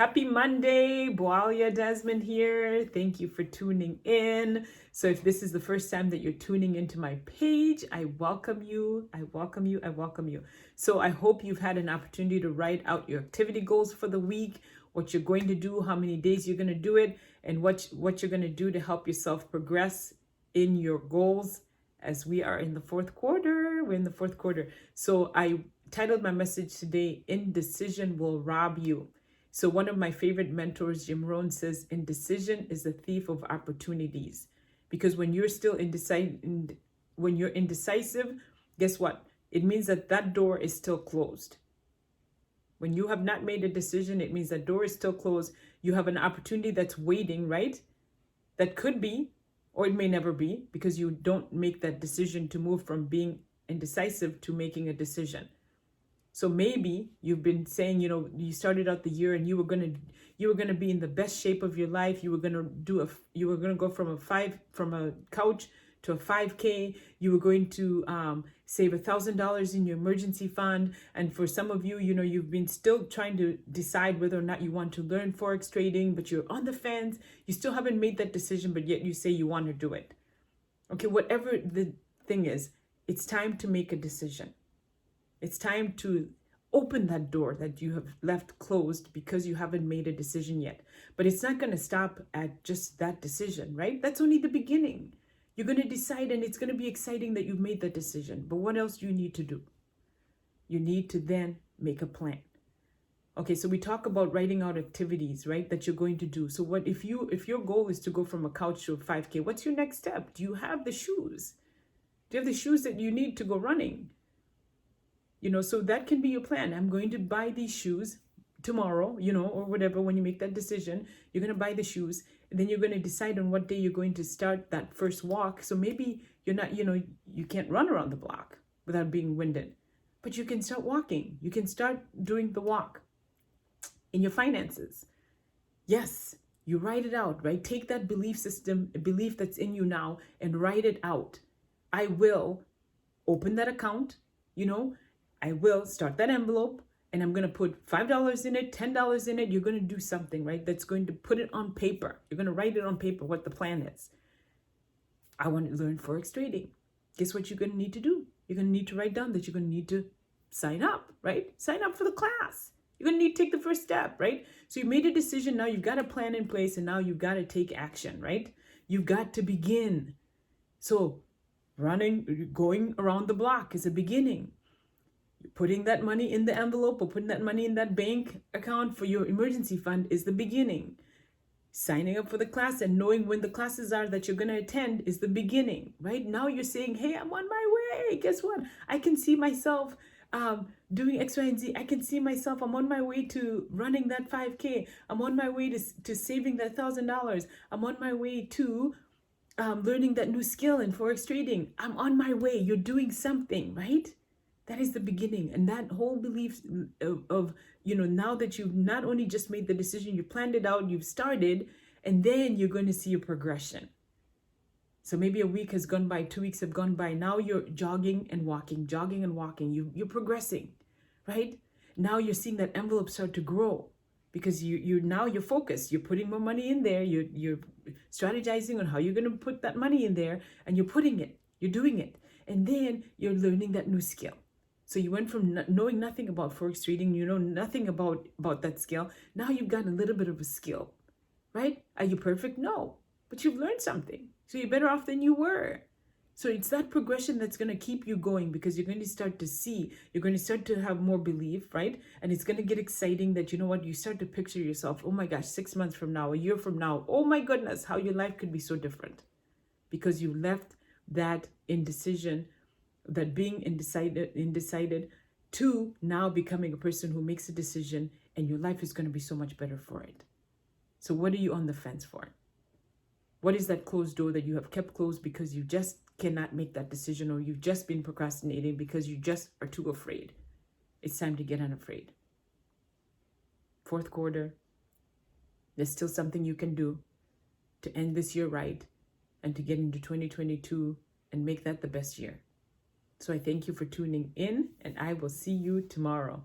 Happy Monday, Boalia Desmond here. Thank you for tuning in. So if this is the first time that you're tuning into my page, I welcome you. I welcome you. I welcome you. So I hope you've had an opportunity to write out your activity goals for the week, what you're going to do, how many days you're going to do it, and what you're going to do to help yourself progress in your goals as we are in the fourth quarter. We're in the fourth quarter. So I titled my message today, Indecision Will Rob You. So one of my favorite mentors, Jim Rohn, says, indecision is the thief of opportunities. Because when you're still indecisive, guess what? It means that that door is still closed. When you have not made a decision, it means that door is still closed. You have an opportunity that's waiting, right? That could be, or it may never be, because you don't make that decision to move from being indecisive to making a decision. So maybe you've been saying, you started out the year and you were gonna be in the best shape of your life. You were gonna go from a couch to a 5K. You were going to save $1,000 in your emergency fund. And for some of you, you've been still trying to decide whether or not you want to learn Forex trading, but you're on the fence. You still haven't made that decision, but yet you say you want to do it. Okay, whatever the thing is, it's time to make a decision. It's time to open that door that you have left closed because you haven't made a decision yet. But it's not going to stop at just that decision, right? That's only the beginning. You're going to decide, and it's going to be exciting that you've made that decision. But what else do you need to do? You need to then make a plan. Okay, so we talk about writing out activities, right, that you're going to do. So what if your goal is to go from a couch to a 5K, what's your next step? Do you have the shoes? Do you have the shoes that you need to go running? So that can be your plan. I'm going to buy these shoes tomorrow, or whatever. When you make that decision, you're going to buy the shoes, and then you're going to decide on what day you're going to start that first walk. So maybe you're not, you can't run around the block without being winded, but you can start walking. You can start doing the walk. In your finances, yes, you write it out, right? Take that belief system, a belief that's in you now, and write it out. I will open that account, I will start that envelope, and I'm going to put $5 in it, $10 in it. You're going to do something, right? That's going to put it on paper. You're going to write it on paper, what the plan is. I want to learn Forex trading. Guess what you're going to need to do? You're going to need to write down that you're going to need to sign up, right? Sign up for the class. You're going to need to take the first step, right? So you made a decision. Now you've got a plan in place, and now you've got to take action, right? You've got to begin. So going around the block is a beginning. Putting that money in the envelope or putting that money in that bank account for your emergency fund is the beginning. Signing up for the class and knowing when the classes are that you're going to attend is the beginning, right? Now you're saying, hey, I'm on my way. Guess what? I can see myself doing X, Y, and Z. I can see myself. I'm on my way to running that 5K. I'm on my way to saving that $1,000. I'm on my way to learning that new skill in Forex trading. I'm on my way. You're doing something, right? That is the beginning. And that whole belief of now that you've not only just made the decision, you planned it out, you've started, and then you're going to see a progression. So maybe a week has gone by, 2 weeks have gone by. Now you're jogging and walking. You're progressing, right? Now you're seeing that envelope start to grow because you're focused. You're putting more money in there. You're strategizing on how you're going to put that money in there, and you're doing it. And then you're learning that new skill. So you went from knowing nothing about Forex trading, nothing about that skill. Now you've got a little bit of a skill, right? Are you perfect? No, but you've learned something. So you're better off than you were. So it's that progression that's going to keep you going because you're going to start to see, you're going to start to have more belief, right? And it's going to get exciting that, you start to picture yourself, oh my gosh, 6 months from now, a year from now, oh my goodness, how your life could be so different because you left that indecision, that being undecided to now becoming a person who makes a decision, and your life is going to be so much better for it. So what are you on the fence for? What is that closed door that you have kept closed because you just cannot make that decision, or you've just been procrastinating because you just are too afraid? It's time to get unafraid. Fourth quarter, there's still something you can do to end this year right and to get into 2022 and make that the best year. So I thank you for tuning in, and I will see you tomorrow.